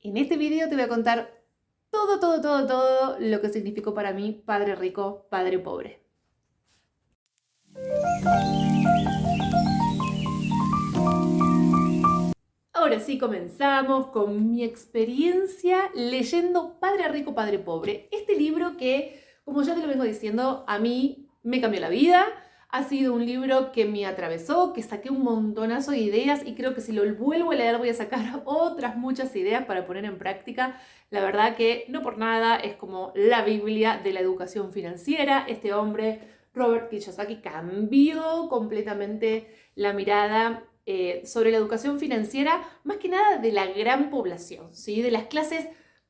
En este video te voy a contar todo lo que significó para mí padre rico, padre pobre. Ahora sí comenzamos con mi experiencia leyendo Padre Rico, Padre Pobre. Este libro que, como ya te lo vengo diciendo, a mí me cambió la vida. Ha sido un libro que me atravesó, que saqué un montonazo de ideas y creo que si lo vuelvo a leer voy a sacar otras muchas ideas para poner en práctica. La verdad que no por nada es como la Biblia de la educación financiera. Este hombre, Robert Kiyosaki, cambió completamente la mirada sobre la educación financiera, más que nada de la gran población, ¿sí? De las clases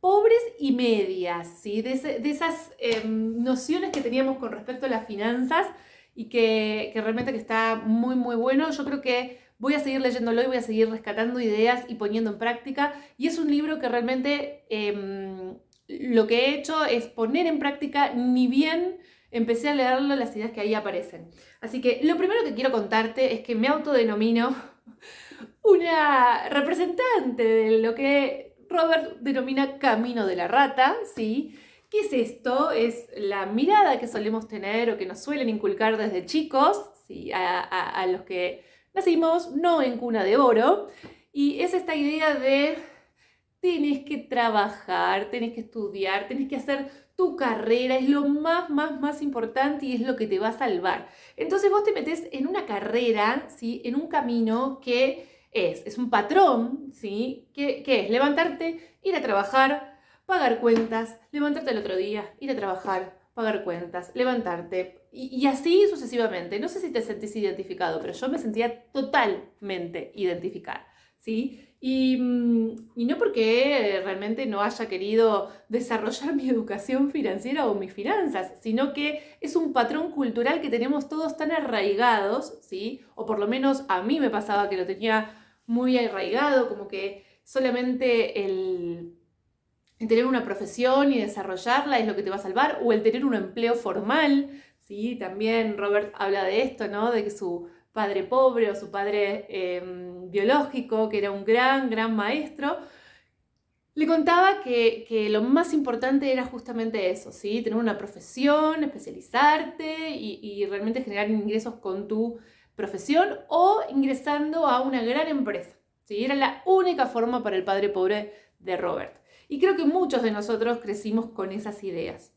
pobres y medias, ¿sí? De esas nociones que teníamos con respecto a las finanzas y que realmente que está muy bueno. Yo creo que voy a seguir leyéndolo y voy a seguir rescatando ideas y poniendo en práctica. Y es un libro que realmente lo que he hecho es poner en práctica, ni bien empecé a leerlo, las ideas que ahí aparecen. Así que lo primero que quiero contarte es que me autodenomino una representante de lo que Robert denomina camino de la rata, ¿sí? ¿Qué es esto? Es la mirada que solemos tener o que nos suelen inculcar desde chicos, ¿sí? A los que nacimos no en cuna de oro, y es esta idea de tenés que trabajar, tenés que estudiar, tenés que hacer tu carrera, es lo más importante y es lo que te va a salvar. Entonces vos te metés en una carrera, ¿sí? En un camino que es un patrón, ¿sí? ¿Qué es? Levantarte, ir a trabajar, pagar cuentas, levantarte el otro día, ir a trabajar, pagar cuentas, levantarte y así sucesivamente. No sé si te sentís identificado, pero yo me sentía totalmente identificada, ¿sí? Y no porque realmente no haya querido desarrollar mi educación financiera o mis finanzas, sino que es un patrón cultural que tenemos todos tan arraigados, ¿sí? O por lo menos a mí me pasaba que lo tenía muy arraigado, como que solamente el tener una profesión y desarrollarla es lo que te va a salvar, o el tener un empleo formal, ¿sí? También Robert habla de esto, ¿no? De que su padre pobre o su padre biológico, que era un gran maestro, le contaba que lo más importante era justamente eso, ¿sí? Tener una profesión, especializarte y realmente generar ingresos con tu profesión o ingresando a una gran empresa, ¿sí? Era la única forma para el padre pobre de Robert. Y creo que muchos de nosotros crecimos con esas ideas.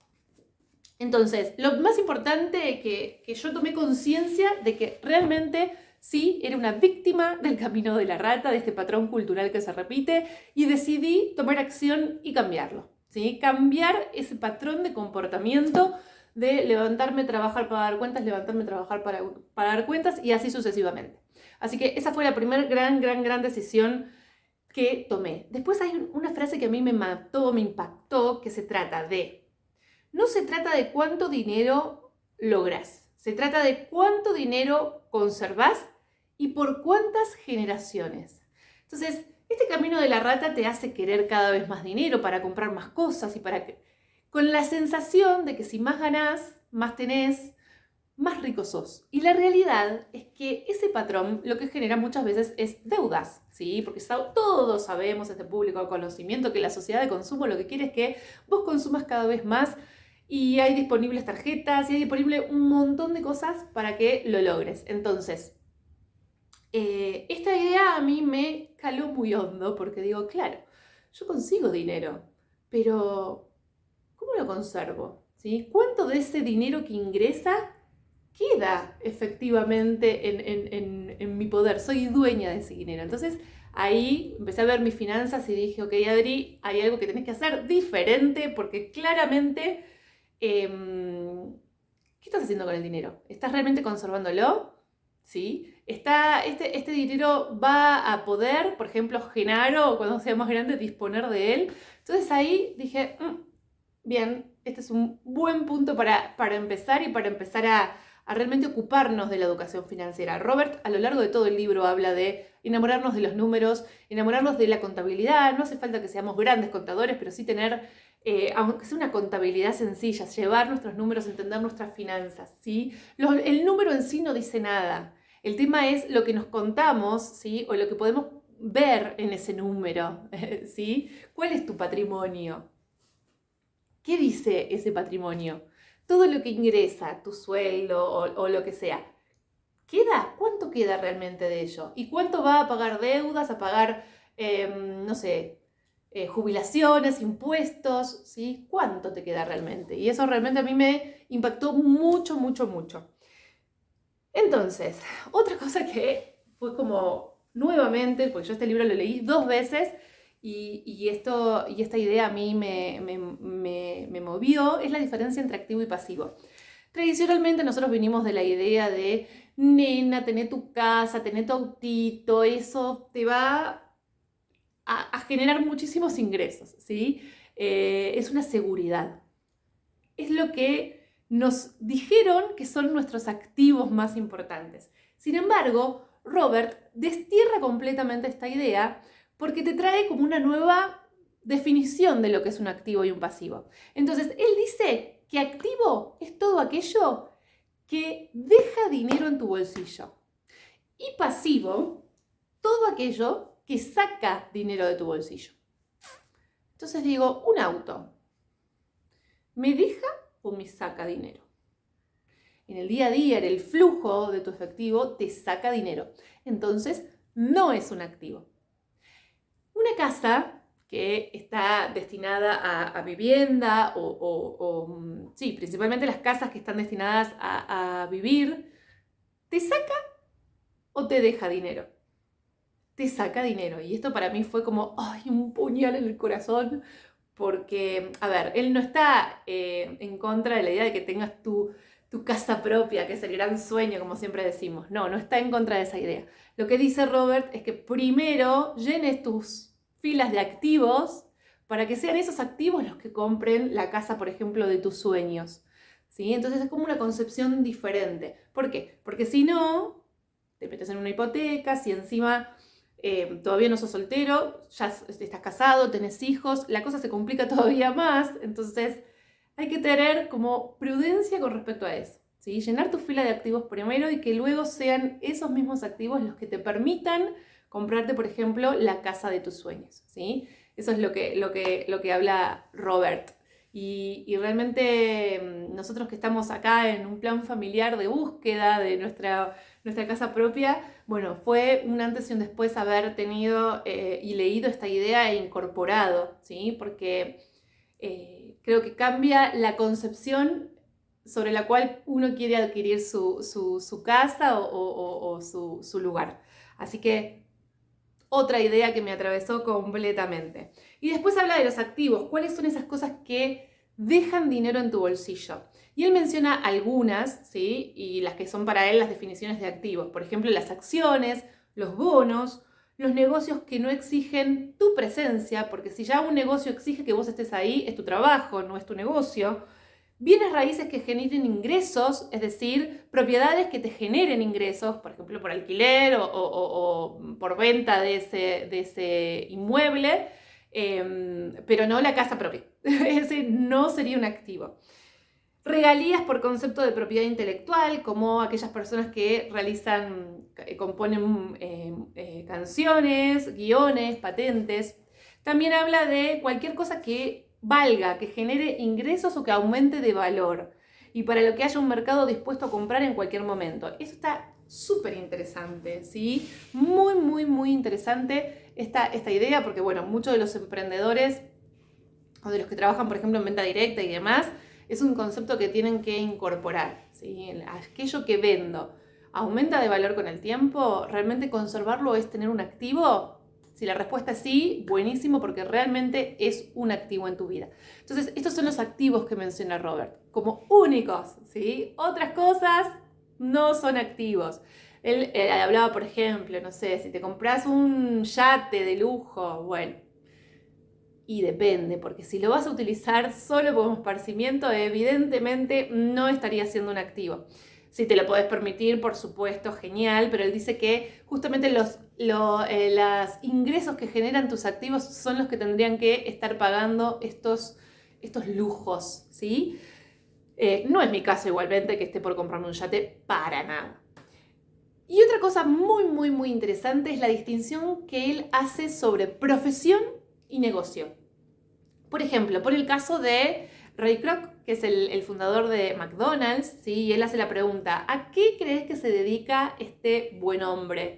Entonces, lo más importante es que yo tomé conciencia de que realmente sí, era una víctima del camino de la rata, de este patrón cultural que se repite, y decidí tomar acción y cambiarlo, ¿sí? Cambiar ese patrón de comportamiento de levantarme, trabajar para dar cuentas, levantarme, trabajar para dar cuentas, y así sucesivamente. Así que esa fue la primera gran decisión que tomé. Después hay una frase que a mí me mató, me impactó, que se trata de: no se trata de cuánto dinero logras, se trata de cuánto dinero conservás y por cuántas generaciones. Entonces, este camino de la rata te hace querer cada vez más dinero para comprar más cosas y con la sensación de que si más ganás, más tenés, más rico sos. Y la realidad es que ese patrón lo que genera muchas veces es deudas, ¿sí? Porque todos sabemos, este público de conocimiento, que la sociedad de consumo lo que quiere es que vos consumas cada vez más y hay disponibles tarjetas y hay disponible un montón de cosas para que lo logres. Entonces, esta idea a mí me caló muy hondo porque digo, claro, yo consigo dinero, pero ¿cómo lo conservo? ¿Sí? ¿Cuánto de ese dinero que ingresa queda efectivamente en mi poder? Soy dueña de ese dinero. Entonces ahí empecé a ver mis finanzas y dije, ok, Adri, hay algo que tenés que hacer diferente porque claramente, ¿qué estás haciendo con el dinero? ¿Estás realmente conservándolo? ¿Sí? Este dinero va a poder, por ejemplo, Genaro, cuando sea más grande, disponer de él. Entonces ahí dije, bien, este es un buen punto para empezar y para empezar a realmente ocuparnos de la educación financiera. Robert a lo largo de todo el libro habla de enamorarnos de los números, enamorarnos de la contabilidad. No hace falta que seamos grandes contadores, pero sí tener, aunque sea una contabilidad sencilla, llevar nuestros números, entender nuestras finanzas, ¿sí? El número en sí no dice nada. El tema es lo que nos contamos, ¿sí? O lo que podemos ver en ese número, ¿sí? ¿Cuál es tu patrimonio? ¿Qué dice ese patrimonio? Todo lo que ingresa, tu sueldo o lo que sea, ¿queda? ¿Cuánto queda realmente de ello? ¿Y cuánto va a pagar deudas, a pagar, no sé, jubilaciones, impuestos? ¿Sí? ¿Cuánto te queda realmente? Y eso realmente a mí me impactó mucho, mucho, mucho. Entonces, otra cosa que fue como nuevamente, porque yo este libro lo leí 2 veces y esta idea a mí me movió, es la diferencia entre activo y pasivo. Tradicionalmente nosotros venimos de la idea de, nena, tener tu casa, tener tu autito, eso te va a generar muchísimos ingresos, ¿sí? Es una seguridad. Es lo que nos dijeron que son nuestros activos más importantes. Sin embargo, Robert destierra completamente esta idea porque te trae como una nueva definición de lo que es un activo y un pasivo. Entonces, él dice que activo es todo aquello que deja dinero en tu bolsillo. Y pasivo, todo aquello que saca dinero de tu bolsillo. Entonces digo, un auto, ¿me deja o me saca dinero? En el día a día, en el flujo de tu efectivo, te saca dinero. Entonces, no es un activo. Una casa que está destinada a vivienda sí, principalmente las casas que están destinadas a vivir, ¿te saca o te deja dinero? Te saca dinero. Y esto para mí fue como, ay, un puñal en el corazón, porque, a ver, él no está en contra de la idea de que tengas tu casa propia, que es el gran sueño, como siempre decimos. No, no está en contra de esa idea. Lo que dice Robert es que primero llenes tus filas de activos para que sean esos activos los que compren la casa, por ejemplo, de tus sueños. ¿Sí? Entonces es como una concepción diferente. ¿Por qué? Porque si no, te metes en una hipoteca, si encima todavía no sos soltero, ya estás casado, tenés hijos, la cosa se complica todavía más, entonces hay que tener como prudencia con respecto a eso, ¿sí? Llenar tu fila de activos primero y que luego sean esos mismos activos los que te permitan comprarte, por ejemplo, la casa de tus sueños, ¿sí? Eso es lo que habla Robert. Y realmente nosotros que estamos acá en un plan familiar de búsqueda de nuestra casa propia, bueno, fue un antes y un después haber tenido y leído esta idea e incorporado, ¿sí? Porque creo que cambia la concepción sobre la cual uno quiere adquirir su casa o su lugar. Así que otra idea que me atravesó completamente. Y después habla de los activos. ¿Cuáles son esas cosas que dejan dinero en tu bolsillo? Y él menciona algunas, ¿sí? Y las que son para él las definiciones de activos. Por ejemplo, las acciones, los bonos, los negocios que no exigen tu presencia, porque si ya un negocio exige que vos estés ahí, es tu trabajo, no es tu negocio. Bienes raíces que generen ingresos, es decir, propiedades que te generen ingresos, por ejemplo, por alquiler o por venta de ese inmueble, pero no la casa propia. Ese no sería un activo. Regalías por concepto de propiedad intelectual, como aquellas personas que componen canciones, guiones, patentes. También habla de cualquier cosa que valga, que genere ingresos o que aumente de valor y para lo que haya un mercado dispuesto a comprar en cualquier momento. Eso está súper interesante, ¿sí? Muy, muy, muy interesante esta idea porque, bueno, muchos de los emprendedores o de los que trabajan, por ejemplo, en venta directa y demás, es un concepto que tienen que incorporar, ¿sí? Aquello que vendo aumenta de valor con el tiempo, ¿realmente conservarlo es tener un activo? Si la respuesta es sí, buenísimo, porque realmente es un activo en tu vida. Entonces, estos son los activos que menciona Robert, como únicos, ¿sí? Otras cosas no son activos. Él hablaba, por ejemplo, no sé, si te compras un yate de lujo, bueno, y depende, porque si lo vas a utilizar solo como esparcimiento, evidentemente no estaría siendo un activo. Si te lo podés permitir, por supuesto, genial, pero él dice que justamente los ingresos que generan tus activos son los que tendrían que estar pagando estos lujos, ¿sí? No es mi caso igualmente que esté por comprarme un yate para nada. Y otra cosa muy, muy, muy interesante es la distinción que él hace sobre profesión y negocio. Por ejemplo, por el caso de Ray Kroc, que es el fundador de McDonald's, ¿sí? Y él hace la pregunta, ¿a qué crees que se dedica este buen hombre?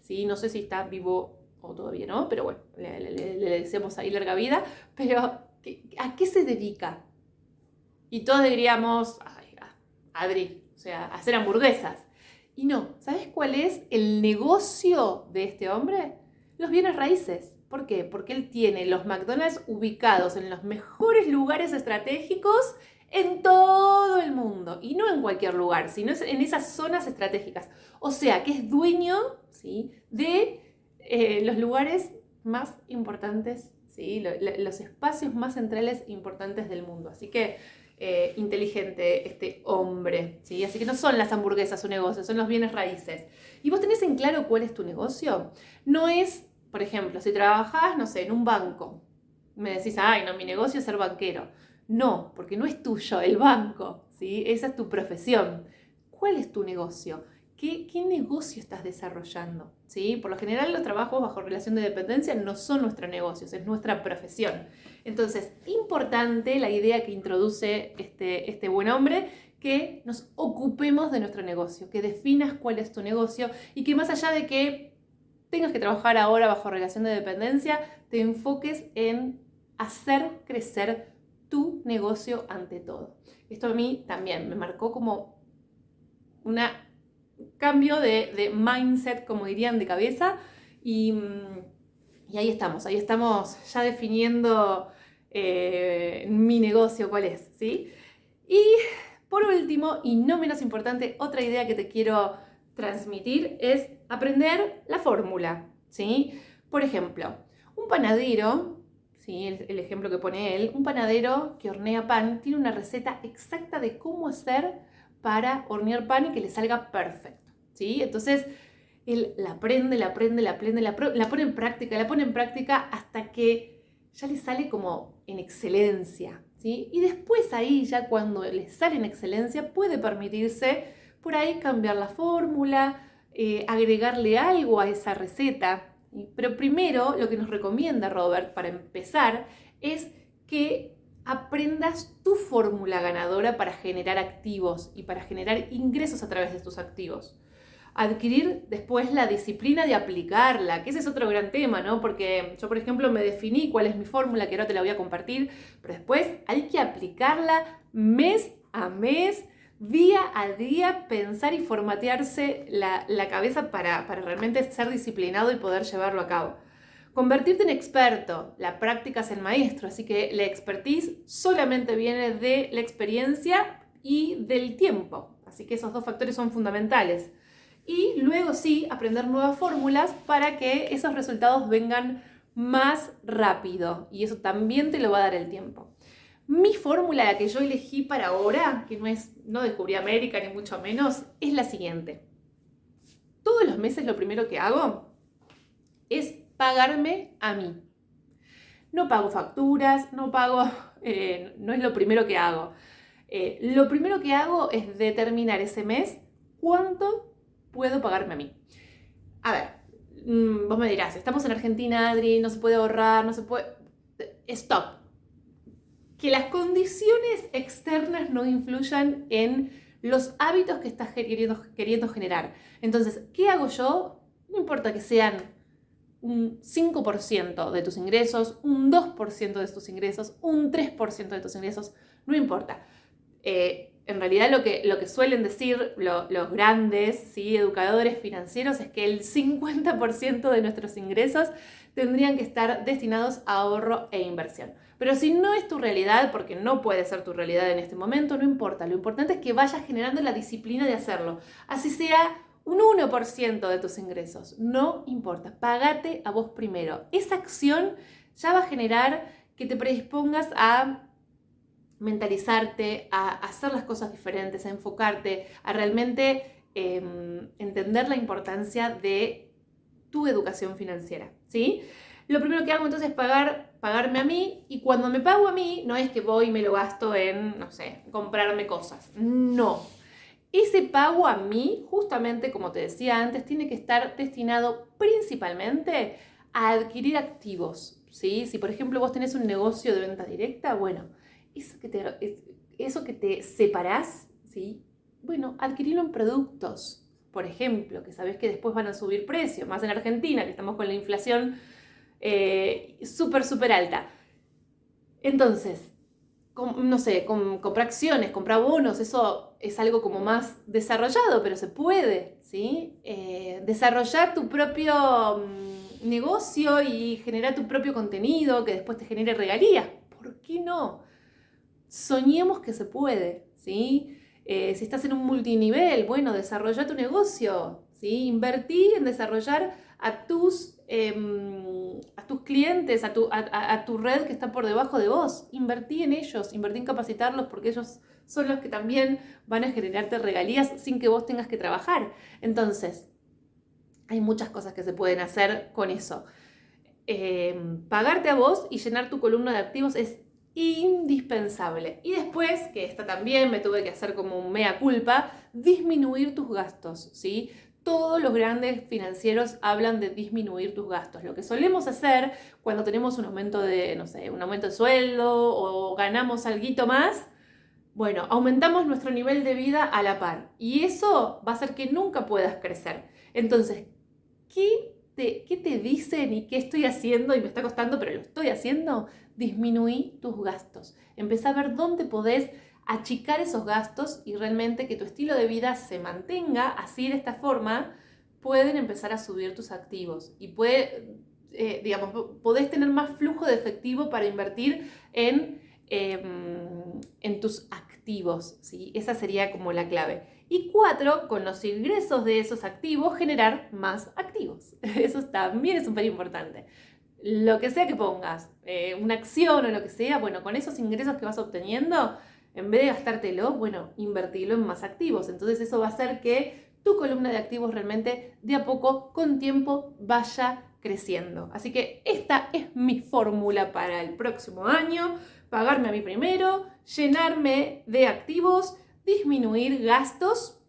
¿Sí? No sé si está vivo o todavía no, pero bueno, le deseamos ahí larga vida. Pero, ¿a qué se dedica? Y todos diríamos, ay, Adri, o sea, a hacer hamburguesas. Y no, ¿sabes cuál es el negocio de este hombre? Los bienes raíces. ¿Por qué? Porque él tiene los McDonald's ubicados en los mejores lugares estratégicos en todo el mundo. Y no en cualquier lugar, sino en esas zonas estratégicas. O sea, que es dueño, ¿sí?, de los lugares más importantes, ¿sí?, los espacios más centrales e importantes del mundo. Así que inteligente este hombre, ¿sí? Así que no son las hamburguesas su negocio, son los bienes raíces. ¿Y vos tenés en claro cuál es tu negocio? No es, por ejemplo, si trabajás, no sé, en un banco, me decís, ay, no, mi negocio es ser banquero. No, porque no es tuyo el banco, ¿sí? Esa es tu profesión. ¿Cuál es tu negocio? ¿Qué negocio estás desarrollando? ¿Sí? Por lo general, los trabajos bajo relación de dependencia no son nuestros negocios, es nuestra profesión. Entonces, importante la idea que introduce este buen hombre, que nos ocupemos de nuestro negocio, que definas cuál es tu negocio y que más allá de que tengas que trabajar ahora bajo relación de dependencia, te enfoques en hacer crecer tu negocio ante todo. Esto a mí también me marcó como un cambio de mindset, como dirían, de cabeza, y ahí estamos ya definiendo mi negocio cuál es, ¿sí? Y por último, y no menos importante, otra idea que te quiero transmitir es aprender la fórmula, ¿sí? Por ejemplo, un panadero, ¿sí?, el ejemplo que pone él, un panadero que hornea pan tiene una receta exacta de cómo hacer para hornear pan y que le salga perfecto, ¿sí? Entonces, él la pone en práctica hasta que ya le sale como en excelencia, ¿sí? Y después ahí, ya cuando le sale en excelencia, puede permitirse por ahí cambiar la fórmula, agregarle algo a esa receta. ¿Sí? Pero primero, lo que nos recomienda Robert para empezar es que aprendas tu fórmula ganadora para generar activos y para generar ingresos a través de tus activos. Adquirir después la disciplina de aplicarla, que ese es otro gran tema, ¿no? Porque yo, por ejemplo, me definí cuál es mi fórmula, que ahora te la voy a compartir, pero después hay que aplicarla mes a mes, día a día, pensar y formatearse la cabeza para realmente ser disciplinado y poder llevarlo a cabo. Convertirte en experto, la práctica es el maestro, así que la expertise solamente viene de la experiencia y del tiempo, así que esos dos factores son fundamentales. Y luego sí, aprender nuevas fórmulas para que esos resultados vengan más rápido, y eso también te lo va a dar el tiempo. Mi fórmula, la que yo elegí para ahora, que no descubrí América ni mucho menos, es la siguiente. Todos los meses lo primero que hago es pagarme a mí. No pago facturas, no es lo primero que hago. Lo primero que hago es determinar ese mes cuánto puedo pagarme a mí. A ver, vos me dirás, estamos en Argentina, Adri, no se puede ahorrar, no se puede... Stop. Que las condiciones externas no influyan en los hábitos que estás queriendo generar. Entonces, ¿qué hago yo? No importa que sean un 5% de tus ingresos, un 2% de tus ingresos, un 3% de tus ingresos, no importa. En realidad lo que suelen decir los grandes, ¿sí?, educadores financieros es que el 50% de nuestros ingresos tendrían que estar destinados a ahorro e inversión. Pero si no es tu realidad, porque no puede ser tu realidad en este momento, no importa. Lo importante es que vayas generando la disciplina de hacerlo. Así sea un 1% de tus ingresos, no importa. Págate a vos primero. Esa acción ya va a generar que te predispongas a mentalizarte, a hacer las cosas diferentes, a enfocarte, a realmente entender la importancia de tu educación financiera, ¿sí? Lo primero que hago entonces es pagarme a mí, y cuando me pago a mí no es que voy y me lo gasto en, no sé, comprarme cosas, no. Ese pago a mí, justamente como te decía antes, tiene que estar destinado principalmente a adquirir activos, ¿sí? Si por ejemplo vos tenés un negocio de venta directa, bueno, eso que te separás, ¿sí? Bueno, adquirirlo en productos, por ejemplo, que sabés que después van a subir precios, más en Argentina, que estamos con la inflación súper alta. Entonces, no sé, comprar acciones, comprar bonos, eso es algo como más desarrollado, pero se puede, ¿sí? Desarrollar tu propio negocio y generar tu propio contenido que después te genere regalías. ¿Por qué no? Soñemos que se puede, ¿sí? Si estás en un multinivel, bueno, desarrolla tu negocio, ¿sí? Invertí en desarrollar a tus clientes, a tu red que está por debajo de vos. Invertí en ellos, invertí en capacitarlos porque ellos son los que también van a generarte regalías sin que vos tengas que trabajar. Entonces, hay muchas cosas que se pueden hacer con eso. Pagarte a vos y llenar tu columna de activos es indispensable. Y después, que esta también me tuve que hacer como un mea culpa, disminuir tus gastos, ¿sí? Todos los grandes financieros hablan de disminuir tus gastos. Lo que solemos hacer cuando tenemos un aumento de, no sé, un aumento de sueldo o ganamos algo más, bueno, aumentamos nuestro nivel de vida a la par. Y eso va a hacer que nunca puedas crecer. Entonces, ¿qué te dicen y qué estoy haciendo? Y me está costando, pero lo estoy haciendo. Disminuí tus gastos. Empezá a ver dónde podés achicar esos gastos y realmente que tu estilo de vida se mantenga. Así, de esta forma, pueden empezar a subir tus activos y podés tener más flujo de efectivo para invertir en tus activos, ¿sí? Esa sería como la clave. Y 4, con los ingresos de esos activos, generar más activos. Eso también es súper importante. Lo que sea que pongas, una acción o lo que sea, bueno, con esos ingresos que vas obteniendo, en vez de gastártelo, bueno, invertirlo en más activos. Entonces eso va a hacer que tu columna de activos realmente de a poco, con tiempo, vaya creciendo. Así que esta es mi fórmula para el próximo año. Pagarme a mí primero, llenarme de activos, disminuir gastos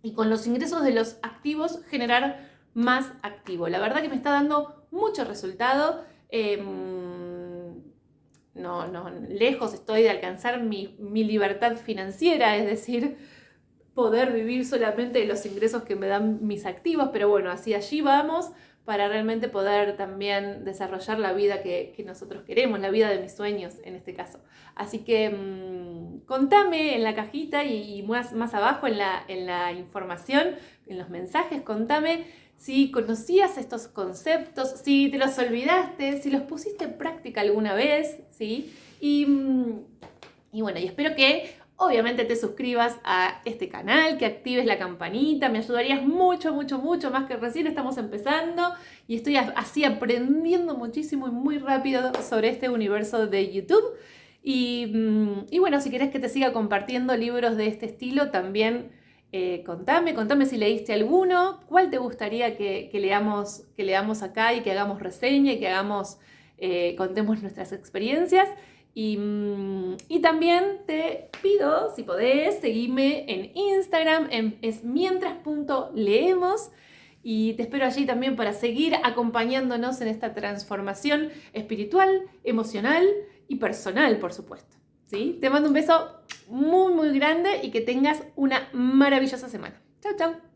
y con los ingresos de los activos generar más activo. La verdad que me está dando mucho resultado. Lejos estoy de alcanzar mi libertad financiera, es decir, poder vivir solamente de los ingresos que me dan mis activos, pero bueno, así allí vamos para realmente poder también desarrollar la vida que nosotros queremos, la vida de mis sueños en este caso. Así que contame en la cajita y más abajo en la información, en los mensajes, contame si conocías estos conceptos, si te los olvidaste, si los pusiste en práctica alguna vez, ¿sí? Y bueno, y espero que obviamente te suscribas a este canal, que actives la campanita, me ayudarías mucho más, que recién estamos empezando y estoy así aprendiendo muchísimo y muy rápido sobre este universo de YouTube. Y bueno, si querés que te siga compartiendo libros de este estilo, también contame si leíste alguno, cuál te gustaría que leamos acá y que hagamos reseña y que contemos nuestras experiencias. Y también te pido, si podés, seguirme en Instagram, es mientras.leemos, y te espero allí también para seguir acompañándonos en esta transformación espiritual, emocional y personal, por supuesto, ¿sí? Te mando un beso muy grande y que tengas una maravillosa semana. Chau, chau.